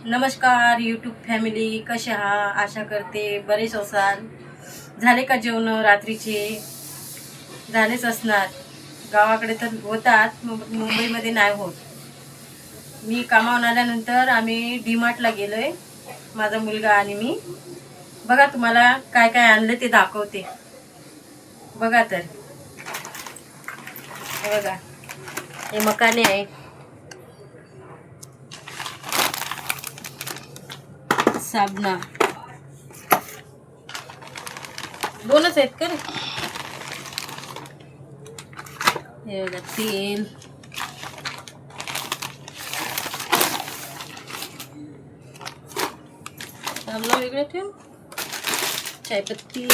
नमस्कार YouTube family, कसे आहात? आशा करते बरेच असाल. झाले का जेवण? रात्रीचे झालेच असणार. गावाकडे तर होतात, मुंबईमध्ये नाही होत. मी कामावून आल्यानंतर आम्ही डीमार्टला गेलोय, माझा मुलगा आणि मी. बघा तुम्हाला काय काय आणलं ते दाखवते. बघा तर, हे बघा, हे मकाने आहे, साबणा दोनच आहेत का रे. हे बघा तेल, साबणा वेगळं ठेव, चायपत्ती,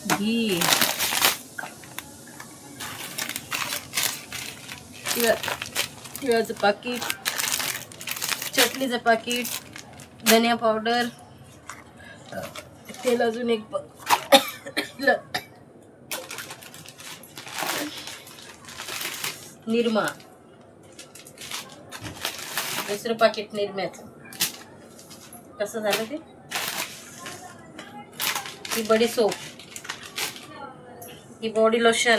घी, तिळाचं पाकिट, चटणीचं पाकिट, धनिया पावडर, तेल अजून एक निरमा, दुसरं पाकिट निरम्याचं. कसं झालं ते? ही बडी सोप, ही बॉडी लोशन,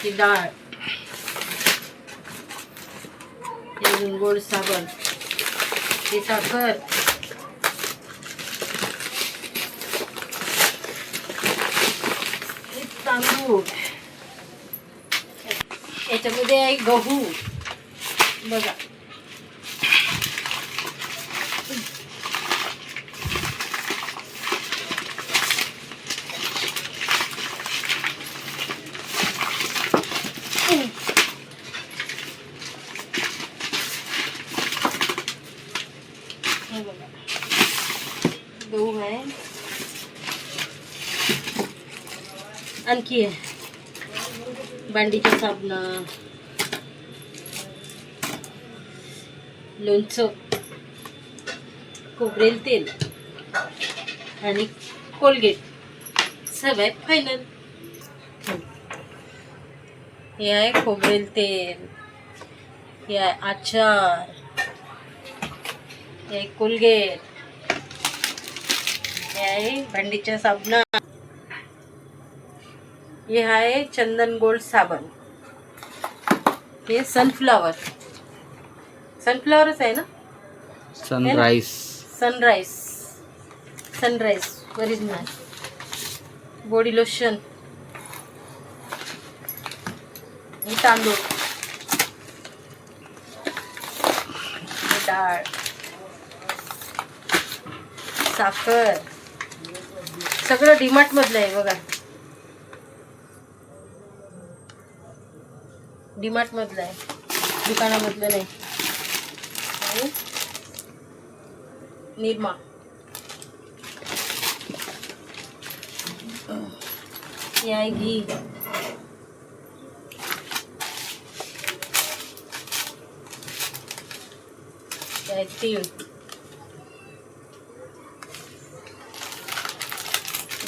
ही डाळ, ही गोड साबण, ही साखर, ही तांदूळ, याच्यामध्ये आहे गहू. बघा, हे बघा, गहू आहे. आणखी आहे भांडीचा साबण, लोणचं, खोबरेल तेल आणि कोलगेट. सगळ्यात फायनल हे आहे खोबरेल तेल, हे आहे आचार, हे आहे कोलगेट, हे आहे भांडीच्या साबणा, हे आहे चंदन गोल्ड साबण, हे सनफ्लॉवरच आहे ना, सनराइज ओरिजिनल. बॉडी लोशन, हे तांदूळ, हे डाळ, साखर, सगळं डीमार्ट मधलं आहे. बघा, डीमार्ट मधलं आहे, दुकानामधलं नाही. आणि निरमा, हे आहे घी, हे आहे तीळ.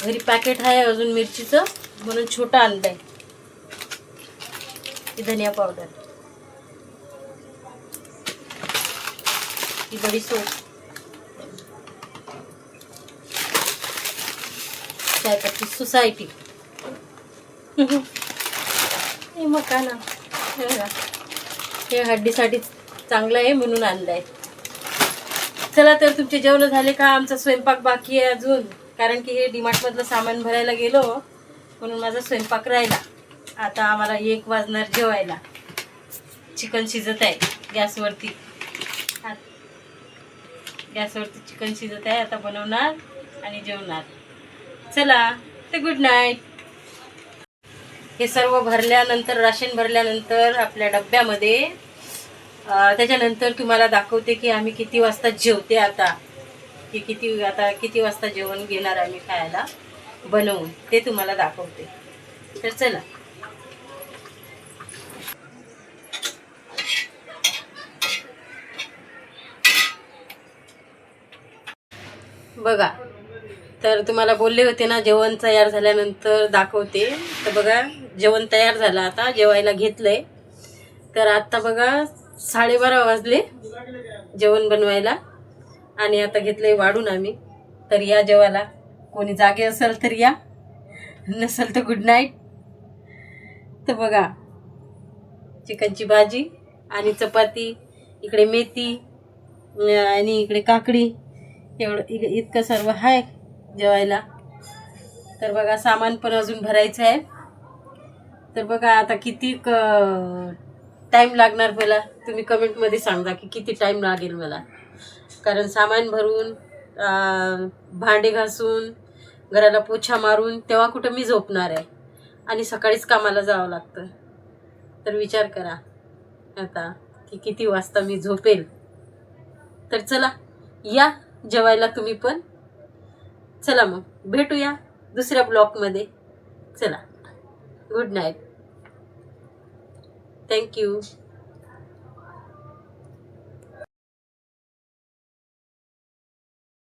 घरी पॅकेट आहे अजून मिरचीचं, म्हणून छोटा आणलंय. ही धनिया पावडर, ही बडी सोप, चायपत्ती सोसायटी, हे मकाना. हे हड्डीसाठी चांगलं आहे म्हणून आणलंय. चला तर, तुमचे जेवण झाले का? आमचा स्वयंपाक बाकी आहे अजून, कारण की हे डीमार्ट मधलं सामान भरायला गेलो म्हणून माझा स्वयंपाक राहिला. आता आम्हाला 1 वाजणार जेवायला. चिकन शिजत आहे गॅसवरती, चिकन शिजत आहे. आता बनवणार आणि जेवणार. चला तर, गुड नाईट. हे सर्व भरल्यानंतर, राशन भरल्यानंतर आपल्या डब्यामध्ये, त्याच्यानंतर तुम्हाला दाखवते की आम्ही किती वाजता जेवते. आता किती वाजता जेवण घेणार आम्ही खायला बनवून, ते तुम्हाला दाखवते. तर चला. बघा, तर तुम्हाला बोलले होते ना जेवण तयार झाल्यानंतर दाखवते. तर बघा, जेवण तयार झालं, आता जेवायला घेतलंय. तर आत्ता बघा 12:30 वाजले जेवण बनवायला आणि आता घेतलंय वाढून आम्ही. तर या जेवायला, कोणी जागे असेल तर या, नसेल तर गुड नाईट. तर बघा चिकनची भाजी आणि चपाती, इकडे मेथी आणि इकडे काकडी, एवढं इतकं सर्व आहे जेवायला. तर बघा सामान पण अजून भरायचं आहे. तर बघा आता किती टाईम लागणार मला, तुम्ही कमेंटमध्ये सांगा की किती टाईम लागेल मला. कारण सामान भरून भांडे घासून घराला पोछा मारून तेव्हा कुठं मी झोपणार आहे आणि सकाळीच कामाला जावं लागतं. तर विचार करा आता की किती वाजता मी झोपेल. तर चला या जेवायला तुम्ही पण. चला मग भेटूया दुसऱ्या ब्लॉगमध्ये. चला गुड नाईट. थँक्यू.